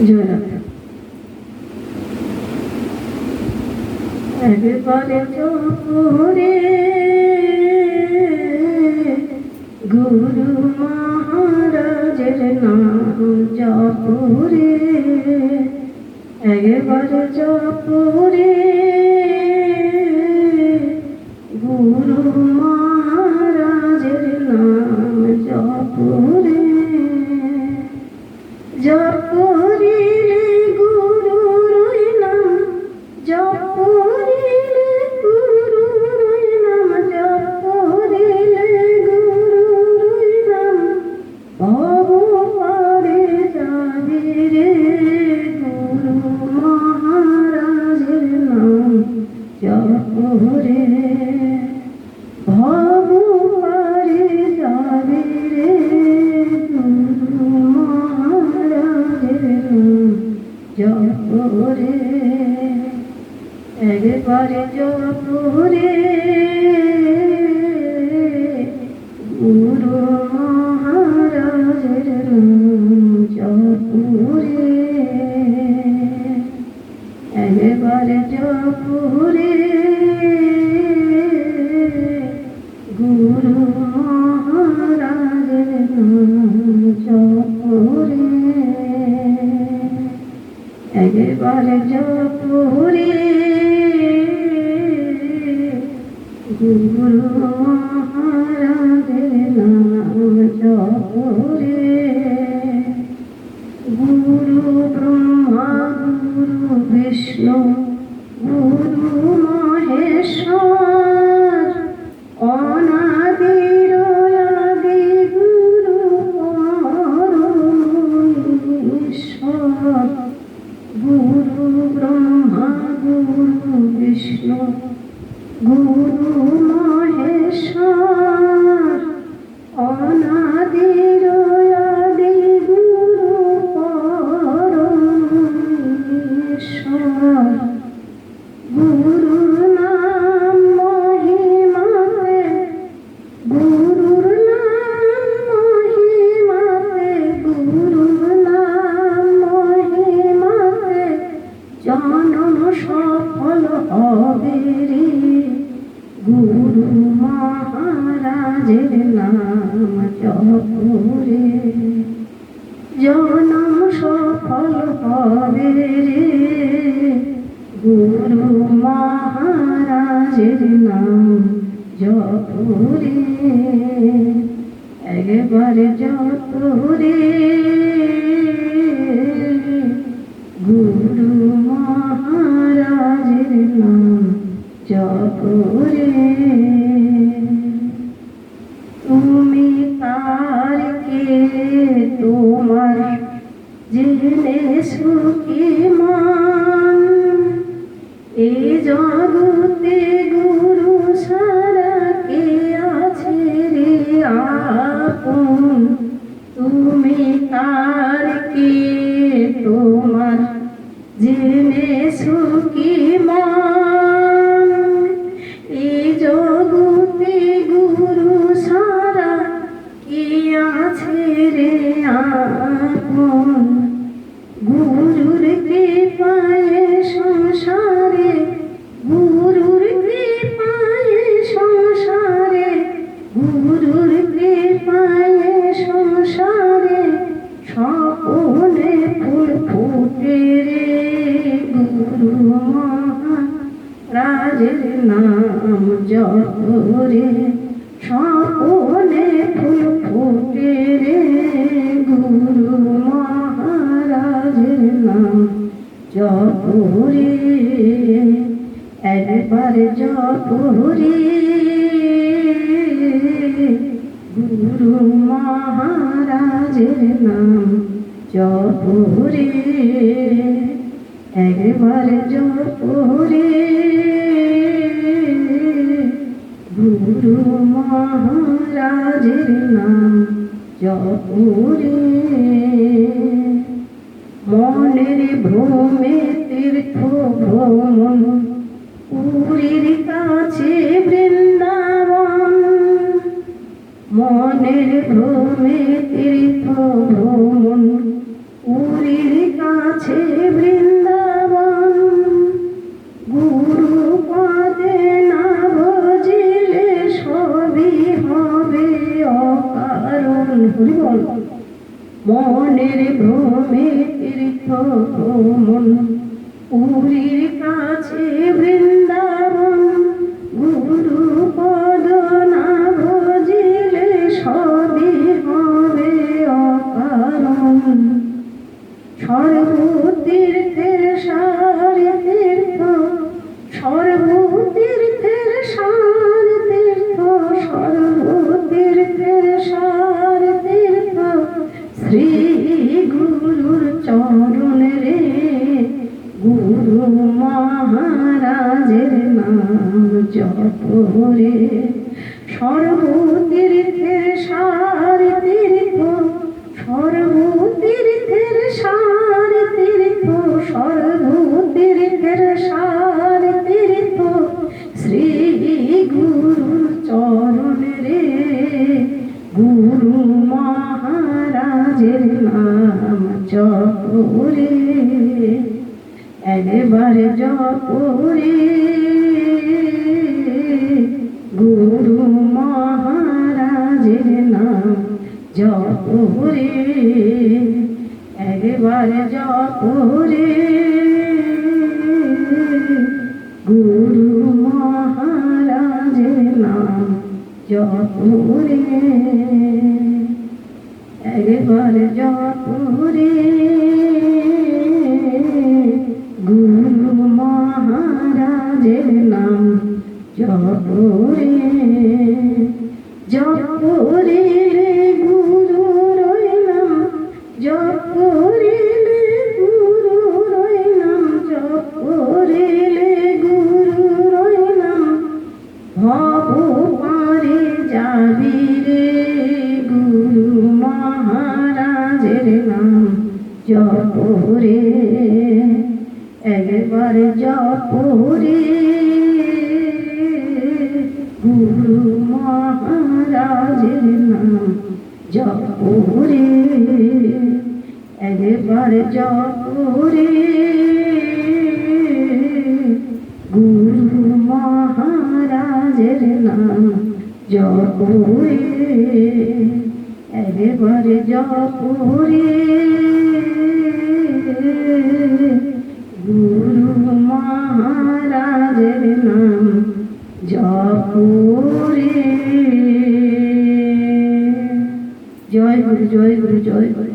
জয়রাধা। একবারে জপরে গুরু মহারাজের নাম জপরে, একবারে জপরে গুরু মহারাজের নাম জপরে, জপরিলে গুরুর নাম জপরিলে গুরুর নাম জপরিলে গুরুর নাম ভব পারে যাবে রে, গুরু মহারাজের নাম জপরে ভব পারে যাবে রে, গুরু মহারাজের নাম জপরে, একবারে জপরে গুরু মহারাজের নাম জপরে, একবারে জপরে গুরু মহারাজের নাম জপরে, একবারে জপরে গুরু মহারাজের নাম জপরে, গুরু ব্রহ্মা গুরু বিষ্ণু গুরু মহেশ্বর, অনাদির আদি গুরু পরমেশ্বর, গুরু ব্রহ্মা গুরু বিষ্ণু গুরু মহেশ্বর, অনাদির আদি গুরু পরমেশ্বর, গুরুর নাম মহিমাতে, গুরুর নাম মহিমাতে, গুরুর নাম মহিমাতে জনম সফল হবে রে, গুরু মহারাজের নাম জপরে জনম সফল হবে রে, গুরু মহারাজের নাম জপরে, একবারে জপরে গুরু মহারাজের নাম জপরে, তুমি কার কে তোমার জেনে সুখী মান, এই জগতে গুরু সারা কে আছে রে আপন, তুমি কার কে তোমার জেনে সুখী মান, এই জগতে গুরু সারা কে আছে রে আপন, গুরুর কৃপায় সংসারে, গুরুর কৃপায় সংসারে, গুরুর কৃপায় সংসারে স্বপনে ফুল ফুটে রে, গুরু মহারাজের নাম জপরে স্বপনে ফুল ফুটে রে, গুরু মহারাজের নাম জপরে, একবারে জপরে গুরু মহারাজের নাম জপরে, একবারে জপরে গুরু মহারাজের নাম জপরে, মনের ভ্রমে তীর্থ ভ্রমণ পুরীর কাছে বৃন্দাবন, মনের ভ্রমে তীর্থ ভ্রমণ পুরীর কাছে কাছে বৃন্দাবন গুরু পদে না ভজিলে সবই হবে অকারণ। হরিবল। মনের ভ্রমে তীর্থ ভ্রমণ পুরীর কাছে বৃন্দাবন গুরু পদ না ভজিলে সবই হবে অকারণ। সর্বতীর্থের সার তীর্থ সর্বতীর্থের সার তীর্থ সর্বতীর্থের সার তীর্থ শ্রী গুরুর চরণ রে। গুরু মহারাজের নাম জপ রে। সর্বতীর্থের সার তীর্থ সর্বতীর্থের সার তীর্থ সর্বতীর্থের সার তীর্থ শ্রী গুরুর চরণ রে। গুরু মহারাজের নাম জপ রে। একবার জপ রে। গুরু মহারাজের নাম জপ রে। একবার জপ রে। গুরু মহারাজের নাম জপ রে। একবার জপ রে। গুরু মহারাজের নাম জপ রে। জপ রে গুরু রইলাম জপ রে গুরু রইলাম জপ রে গুরু রইলাম ভব পারে যাবি রে। গুরু মহারাজের নাম জপ রে। একবার জপ রে। গুরু মহারাজের নাম জপ রে। একবার জপ রে। গুরু মহারাজের নাম জপ রে। একবার জপ রে। গুরু মহারাজের নাম জপ রে। জয় গুরু জয় গুরু জয় গুরু।